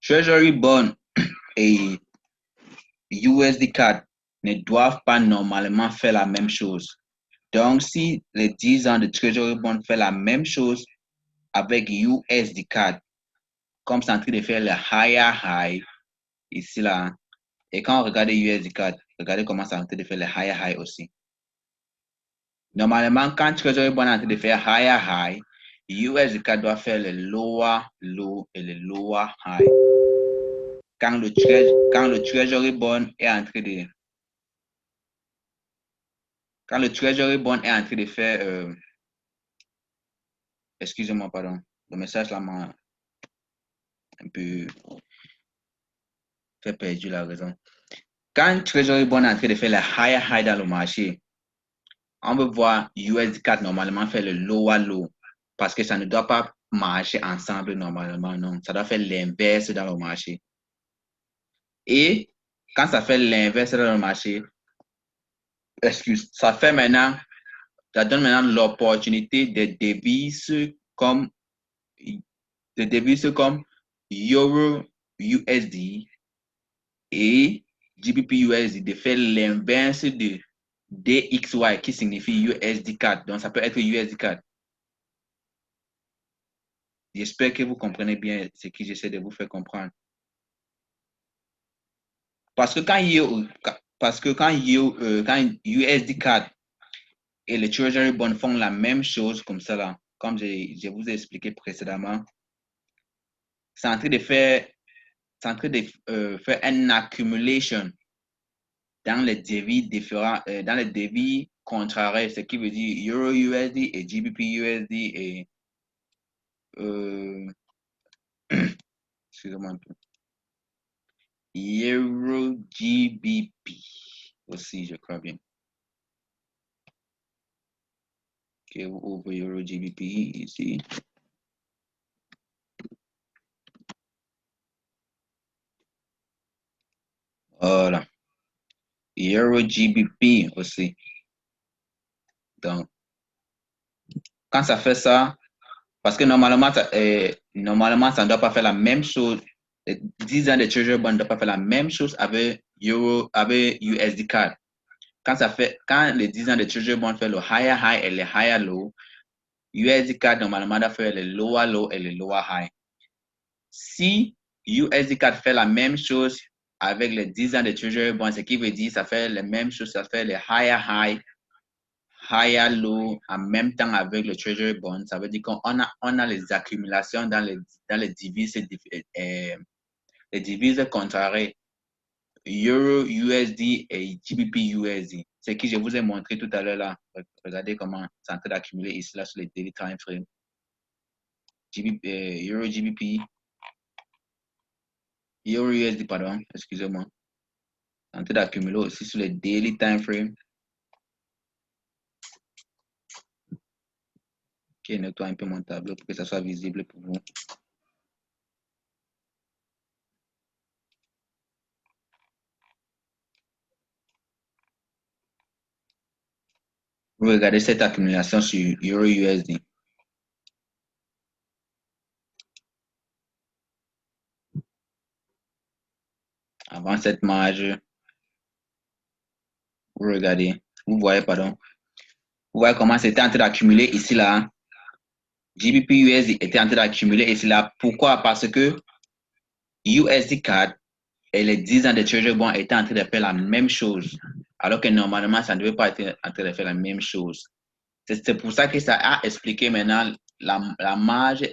Treasury Bond et USD Card ne doivent pas normalement faire la même chose. Donc, si les 10 ans de Treasury Bond fait la même chose avec USD Card, comme c'est en train de faire le higher high, ici là, et quand on regarde USD Card, regardez comment c'est en train de faire le higher high aussi. Normalement, quand Treasury Bond est en train de faire higher high, USD Card doit faire le lower low et le lower high. Quand le Treasury Bond est en train de Quand le Treasury Bond est en train de faire, excusez-moi, pardon, le message là m'a un peu fait perdre la raison. Quand Treasury Bond est en train de faire le higher high dans le marché, on veut voir USD4 normalement faire le lower low parce que ça ne doit pas marcher ensemble normalement, non. Ça doit faire l'inverse dans le marché. Et quand ça fait l'inverse dans le marché, ça donne maintenant l'opportunité de devises comme Euro USD et GBP USD de faire l'inverse de DXY qui signifie USD4. Donc, ça peut être USD4. J'espère que vous comprenez bien ce que j'essaie de vous faire comprendre. Parce que quand USD4 et le Treasury Bond font la même chose comme ça, là, comme je vous ai expliqué précédemment, c'est en train de faire une accumulation dans les devis différents, dans les devis contraires, ce qui veut dire Euro USD et GBP USD et excusez-moi un peu. Euro GBP aussi, je crois bien. Ok, vous ouvrez Euro GBP ici. Voilà. Euro GBP aussi. Donc, quand ça fait ça, parce que normalement, ça ne doit pas faire la même chose. 10 ans de Treasury Bond ne doit pas faire la même chose avec USD Card. Quand les 10 ans de Treasury Bond fait le higher high et le higher low, USD Card normalement doit faire le lower low et le lower high. Si USD Card fait la même chose avec les 10 ans de Treasury Bond, ce qui veut dire ça fait la même chose, ça fait le higher high, higher low en même temps avec le Treasury Bond. Ça veut dire qu'on a les accumulations dans les devises, les devises contraires. Euro USD et GBP USD. Ce que je vous ai montré tout à l'heure là. Regardez comment c'est en train d'accumuler ici là sur les daily time frame. Euro GBP, Euro USD, pardon, excusez-moi. C'est en train d'accumuler aussi sur les daily time frame. Ok, nettoie un peu mon tableau pour que ça soit visible pour vous. Vous regardez cette accumulation sur Euro USD. Avant cette marge, vous regardez, vous voyez, pardon. Vous voyez comment c'était en train d'accumuler ici là. GBP USD était en train d'accumuler ici là. Pourquoi? Parce que USD Card et les 10 ans de Treasury Bond étaient en train de faire la même chose. Alors que normalement, ça ne devait pas être en train de faire la même chose. C'est pour ça que ça a expliqué maintenant la marge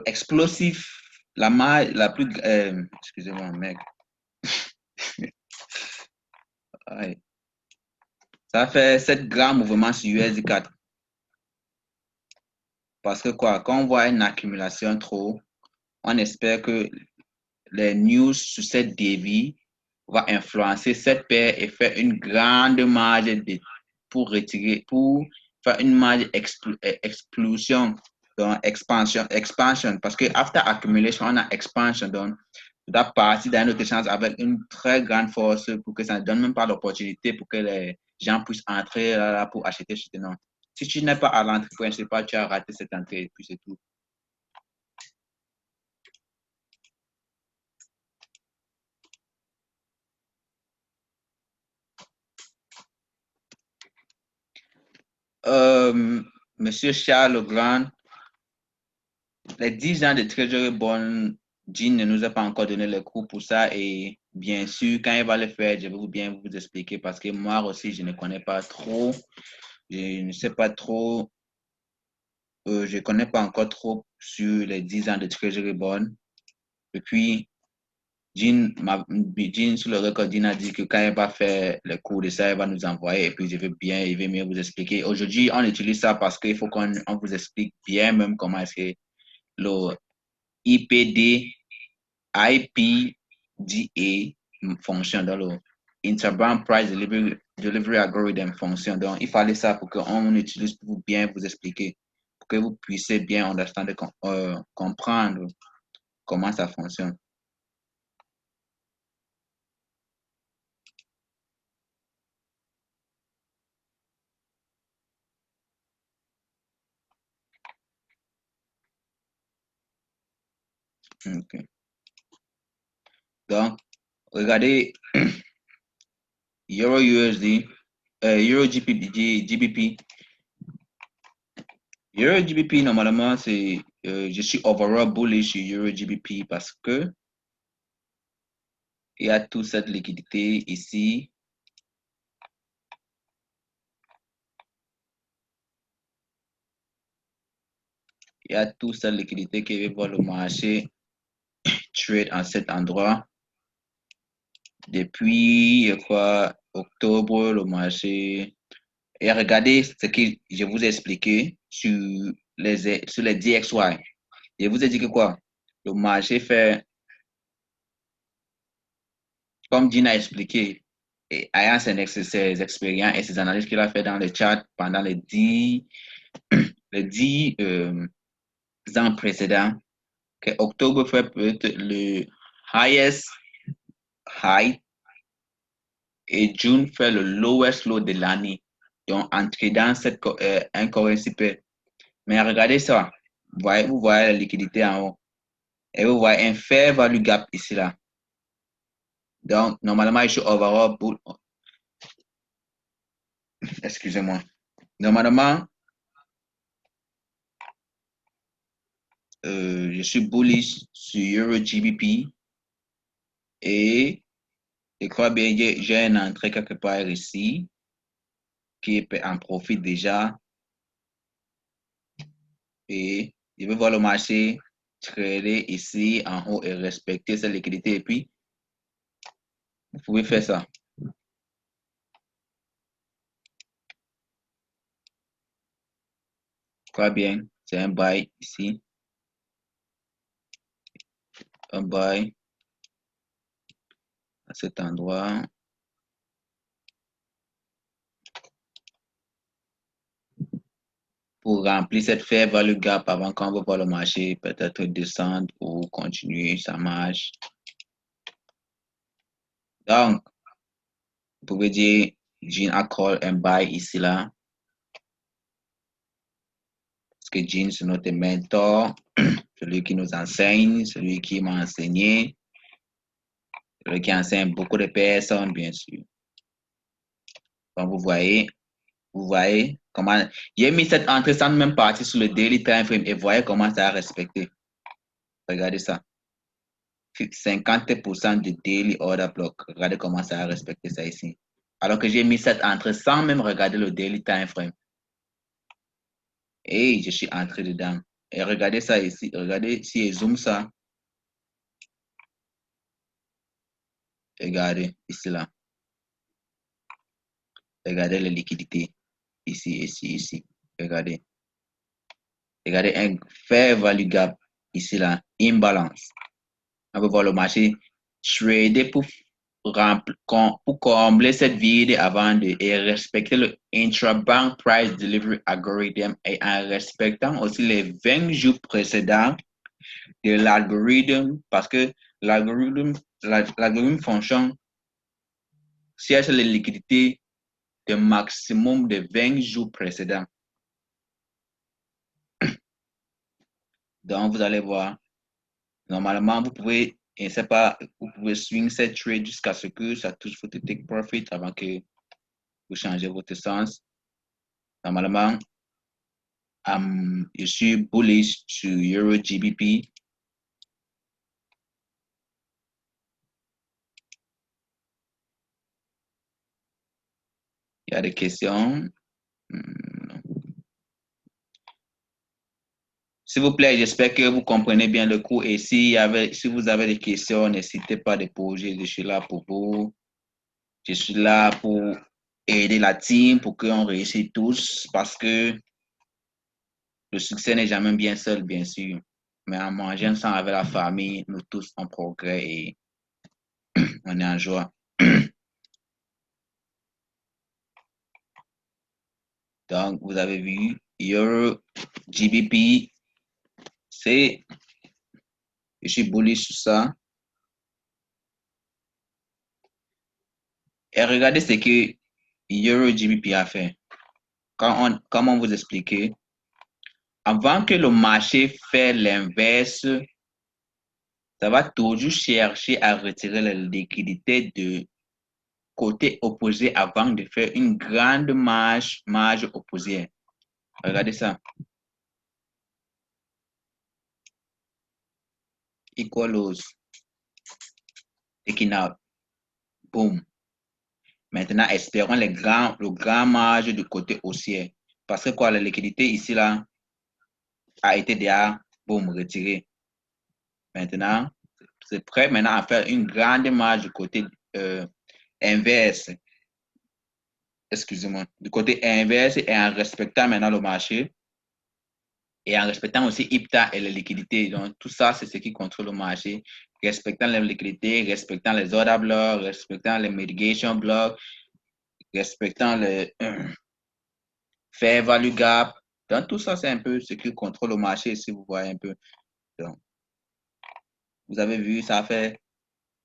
explosif, la marge la plus, excusez-moi, mec. Ouais. Ça fait 7 grands mouvements sur USD4. Parce que quoi, quand on voit une accumulation trop, on espère que les news sur cette dévie va influencer cette paire et faire une grande marge pour faire une marge explosion, donc expansion, parce que after accumulation, on a expansion, donc ça doit partir dans notre échange avec une très grande force pour que ça ne donne même pas l'opportunité pour que les gens puissent entrer là pour acheter, non. Si tu n'es pas à l'entrée principale, tu as raté cette entrée et puis c'est tout. Monsieur Charles Legrand, les 10 ans de Treasury Bond, Jean ne nous a pas encore donné le cours pour ça et bien sûr, quand il va le faire, je vais bien vous expliquer parce que moi aussi, je ne connais pas trop. Je ne sais pas trop, je ne connais pas encore trop sur les 10 ans de Treasury Bond. Et puis, Jean, sur le record, Jean a dit que quand il va faire le cours de ça, il va nous envoyer et puis il veut mieux vous expliquer. Aujourd'hui, on utilise ça parce qu'il faut qu'on vous explique bien même comment est-ce que le IPD, IPDA fonctionne dans le Interbank Price Delivery Algorithm fonctionne. Donc, il fallait ça pour qu'on utilise pour bien vous expliquer, pour que vous puissiez bien comprendre comment ça fonctionne. Okay. Donc, regardez Euro USD, Euro GBP. Euro GBP, normalement, je suis overall bullish sur Euro GBP parce que il y a toute cette liquidité ici. Il y a toute cette liquidité qui veut voir le marché trade en cet endroit. Depuis, quoi, octobre, le marché. Et regardez ce que je vous ai expliqué sur les DXY. Je vous ai dit que quoi? Le marché fait, comme Gina a expliqué, et ayant ses expériences et ses analyses qu'il a fait dans le chat pendant les 10 ans précédents, que octobre fait peut-être le highest high et June fait le lowest low de l'année. Donc, entrer dans cette incoïncidence. Mais regardez ça. Vous voyez la liquidité en haut. Et vous voyez un fair value gap ici, là. Donc, normalement, je suis overall bull. Excusez-moi. Normalement, je suis bullish sur Euro GBP et je crois bien que j'ai une entrée quelque part ici qui en profite déjà et je vais voir le marché trader ici en haut et respecter cette liquidité et puis vous pouvez faire ça. Je crois bien, c'est un buy ici, un buy à cet endroit. Pour remplir cette fair value gap avant qu'on va voir le marché peut-être descendre ou continuer sa marche. Donc, vous pouvez dire Jean a call un buy ici là. Parce que Jean, c'est notre mentor, celui qui nous enseigne, celui qui m'a enseigné, celui qui enseigne beaucoup de personnes, bien sûr. Donc, vous voyez comment. J'ai mis cette entrée sans même partir sur le daily time frame et voyez comment ça a respecté. Regardez ça. 50% de daily order block. Regardez comment ça a respecté ça ici. Alors que j'ai mis cette entrée sans même regarder le daily time frame. Et je suis entré dedans. Et regardez ça ici. Regardez si je zoome ça. Regardez ici là. Regardez les liquidités. Ici, ici, ici. Regardez. Regardez un fair value gap ici là. Imbalance. On peut voir le marché trader pour combler cette vide avant de et respecter le intrabank price delivery algorithm et en respectant aussi les 20 jours précédents de l'algorithme parce que l'algorithme fonctionne cherche les liquidités de maximum de 20 jours précédents. Donc, vous allez voir, normalement, vous pouvez, je ne sais pas, vous pouvez swing cette trade jusqu'à ce que ça touche votre take profit avant que vous changez votre sens. Normalement, je suis bullish sur EuroGBP. Il y a des questions? S'il vous plaît, j'espère que vous comprenez bien le cours et si vous avez des questions, n'hésitez pas à les poser. Je suis là pour vous. Je suis là pour aider la team pour qu'on réussisse tous parce que le succès n'est jamais bien seul, bien sûr. Mais en mangeant ensemble avec la famille, nous tous on progresse et on est en joie. Donc, vous avez vu, Euro, GBP, je suis bullish sur ça. Et regardez ce que Euro GBP a fait. Comment vous expliquer? Avant que le marché fait l'inverse, ça va toujours chercher à retirer la liquidité de côté opposé avant de faire une grande marge opposée. Regardez ça. Equal lows. Taking out. Boom. Maintenant, espérons le grand marge du côté haussier. Parce que quoi, la liquidité ici, là, a été déjà, boum, retirée. Maintenant, c'est prêt maintenant à faire une grande marge du côté inverse. Excusez-moi. Du côté inverse et en respectant maintenant le marché et en respectant aussi IPTA et les liquidités. Donc, tout ça, c'est ce qui contrôle le marché. Respectant les liquidités, respectant les order blocks, respectant les mitigation blocks, respectant les fair value gap. Donc, tout ça, c'est un peu ce qui contrôle le marché, si vous voyez un peu. Donc, vous avez vu, ça a fait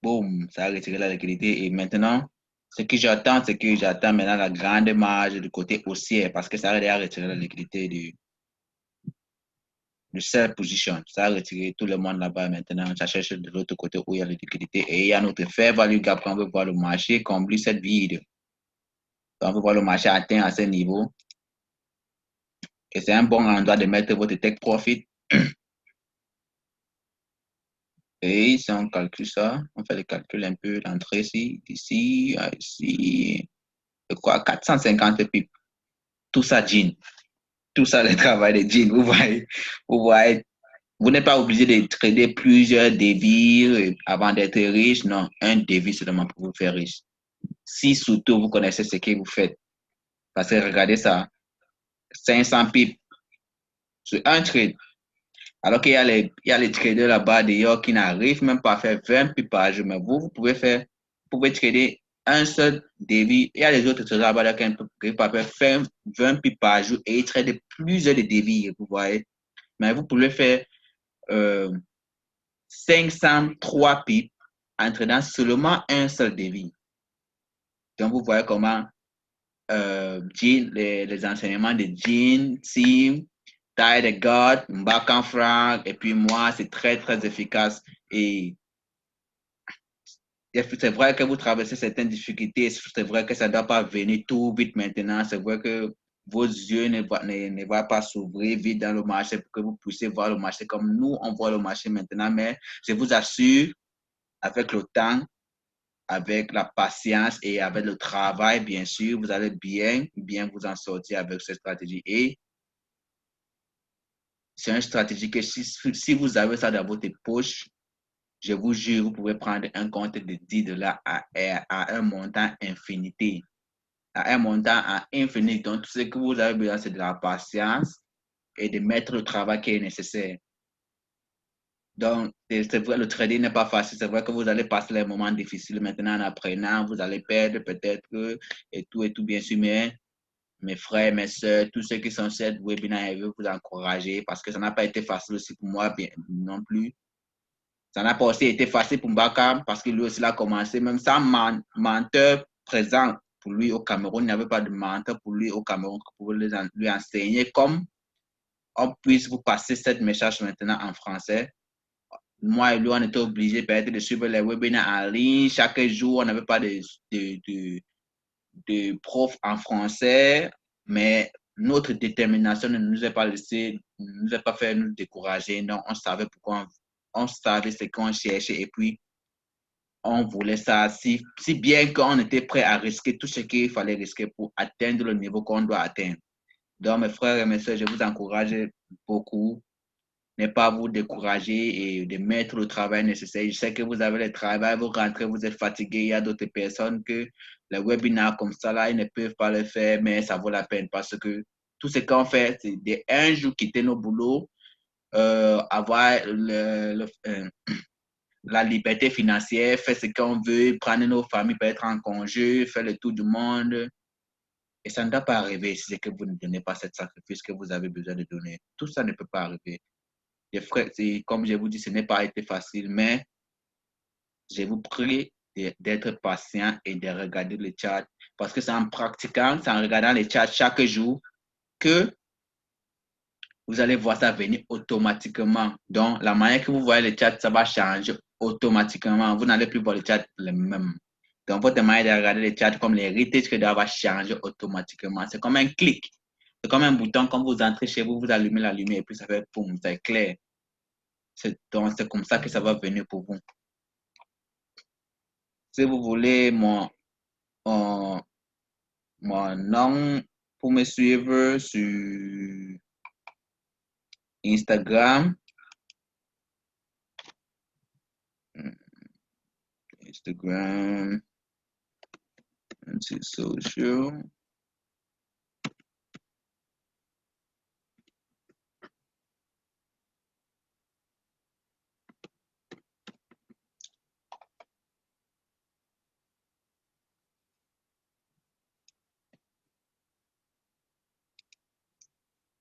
boum, ça a retiré la liquidité. Et maintenant, ce que j'attends, c'est que j'attends maintenant la grande marge du côté haussier parce que ça a déjà retiré la liquidité du sell position. Ça a retiré tout le monde là-bas maintenant. Ça cherche de l'autre côté où il y a la liquidité. Et il y a notre fair value gap quand on veut voir le marché combler cette vide. Quand on veut voir le marché atteindre à ce niveau. Et c'est un bon endroit de mettre votre take profit. Et si on calcule ça, on fait le calcul un peu, l'entrée ici, d'ici, ici, quoi, 450 pips. Tout ça, jean. Tout ça, le travail de jean. Vous voyez, vous n'êtes pas obligé de trader plusieurs devis avant d'être riche. Non, un devis seulement pour vous faire riche. Si surtout vous connaissez ce que vous faites. Parce que regardez ça, 500 pips sur un trade. Alors qu'il y a les traders là-bas d'ailleurs qui n'arrivent même pas à faire 20 pips par jour. Mais vous pouvez trader un seul devis. Il y a les autres traders là-bas qui n'arrivent pas à faire 20 pips par jour et ils tradent plusieurs devis, vous voyez. Mais vous pouvez faire 503 pips en tradant seulement un seul devis. Donc, vous voyez comment Jean, les enseignements de Jean, Tim, Ty de God, Mbaka Frank, et puis moi, c'est très, très efficace. Et c'est vrai que vous traversez certaines difficultés, c'est vrai que ça ne doit pas venir tout vite maintenant, c'est vrai que vos yeux ne vont pas s'ouvrir vite dans le marché pour que vous puissiez voir le marché comme nous, on voit le marché maintenant, mais je vous assure, avec le temps, avec la patience et avec le travail, bien sûr, vous allez bien vous en sortir avec cette stratégie. Et c'est une stratégie que si vous avez ça dans votre poche, je vous jure, vous pouvez prendre un compte de 10 dollars à un montant infinité. À un montant à infini. Donc, tout ce que vous avez besoin, c'est de la patience et de mettre le travail qui est nécessaire. Donc, c'est vrai, le trading n'est pas facile. C'est vrai que vous allez passer les moments difficiles maintenant en apprenant. Vous allez perdre peut-être et tout, bien sûr. Mais mes frères, mes soeurs, tous ceux qui sont sur cette webinaire, je veux vous encourager parce que ça n'a pas été facile aussi pour moi bien, non plus. Ça n'a pas aussi été facile pour Mbaka parce que lui aussi a commencé, même sans menteur présent pour lui au Cameroun. Il n'y avait pas de menteur pour lui au Cameroun pour lui enseigner comme on puisse vous passer cette message maintenant en français. Moi et lui, on était obligés peut-être de suivre les webinaires en ligne. Chaque jour, on n'avait pas de prof en français, mais notre détermination ne nous a pas laissé, ne nous a pas fait nous décourager. Non, on savait pourquoi on savait ce qu'on cherchait et puis on voulait ça si bien qu'on était prêt à risquer tout ce qu'il fallait risquer pour atteindre le niveau qu'on doit atteindre. Donc, mes frères et mes soeurs, je vous encourage beaucoup. Ne pas vous décourager et de mettre le travail nécessaire. Je sais que vous avez le travail, vous rentrez, vous êtes fatigué. Il y a d'autres personnes que les webinaires comme ça, là, ils ne peuvent pas le faire, mais ça vaut la peine parce que tout ce qu'on fait, c'est un jour quitter nos boulots, avoir la liberté financière, faire ce qu'on veut, prendre nos familles pour être en congé, faire le tour du monde. Et ça ne doit pas arriver si c'est que vous ne donnez pas cette sacrifice que vous avez besoin de donner. Tout ça ne peut pas arriver. Comme je vous dis, ce n'est pas été facile, mais je vous prie d'être patient et de regarder le chat parce que c'est en pratiquant, c'est en regardant le chat chaque jour que vous allez voir ça venir automatiquement. Donc, la manière que vous voyez le chat, ça va changer automatiquement. Vous n'allez plus voir le chat le même. Donc, votre manière de regarder le chat comme l'héritage que va changer automatiquement. C'est comme un clic. C'est comme un bouton. Quand vous entrez chez vous, vous allumez la lumière et puis ça fait boum, c'est clair. Donc, c'est comme ça que ça va venir pour vous. Si vous voulez mon nom pour me suivre sur Instagram, Instagram, social.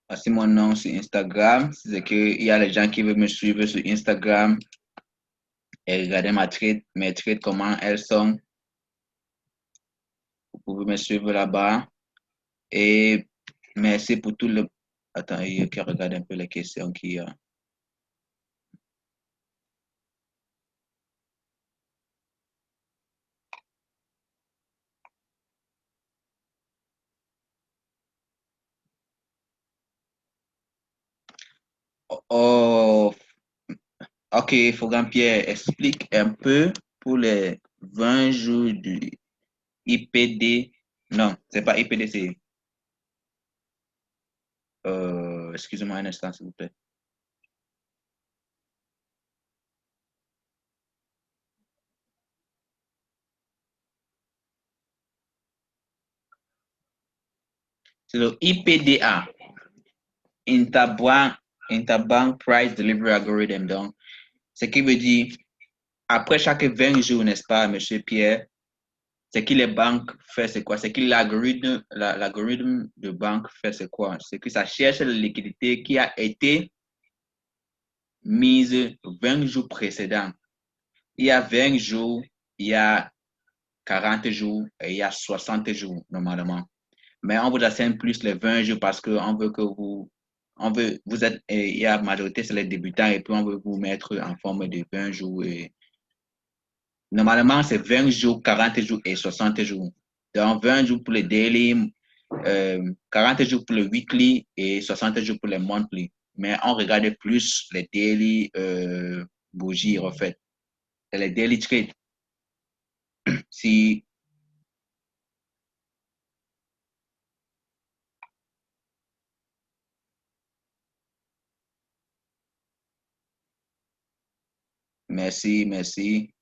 Voici mon nom sur Instagram. C'est qu'il y a les gens qui veulent me suivre sur Instagram et regarder mes trades, comment elles sont. Vous pouvez me suivre là-bas. Et merci pour tout le... Attends, il y a qui regarde un peu les questions qu'il y a. Oh, ok, Faugan Pierre, explique un peu pour les 20 jours du IPD. Non, c'est pas IPD, c'est... excusez-moi un instant, s'il vous plaît. C'est le IPDA, Interbank Price Delivery Algorithm. Donc, ce qui veut dire, après chaque 20 jours, n'est-ce pas, Monsieur Pierre, ce que les banques font, c'est quoi? C'est que l'algorithme de banque fait, c'est quoi? C'est que ça cherche la liquidité qui a été mise 20 jours précédents. Il y a 20 jours, il y a 40 jours et il y a 60 jours normalement. Mais on vous assigne plus les 20 jours parce qu'on veut que vous êtes, il y a majorité, c'est les débutants et puis on veut vous mettre en forme de 20 jours. Et normalement, c'est 20 jours, 40 jours et 60 jours. Donc, 20 jours pour les daily, 40 jours pour le weekly et 60 jours pour les monthly. Mais on regarde plus les daily bougies, en fait. Et les daily trades. Si, merci, merci.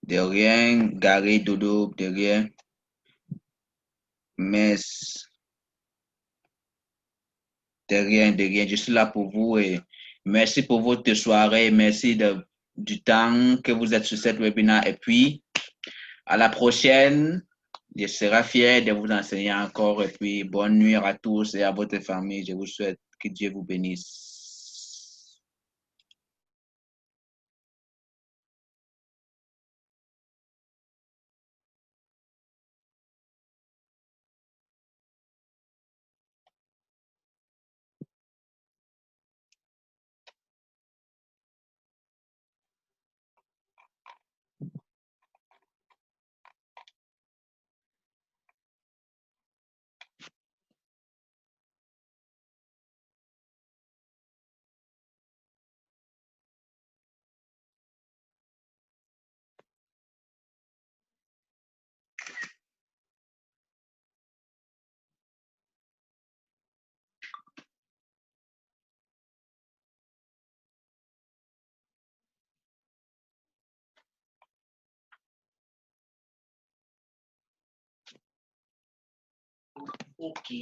De rien, Gary, Dodo, de rien. Mais de rien, de rien. Je suis là pour vous et merci pour votre soirée. Merci du temps que vous êtes sur cette webinaire. Et puis, à la prochaine. Je serai fier de vous enseigner encore. Et puis, bonne nuit à tous et à votre famille. Je vous souhaite que Dieu vous bénisse. OK.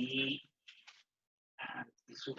C'est ça.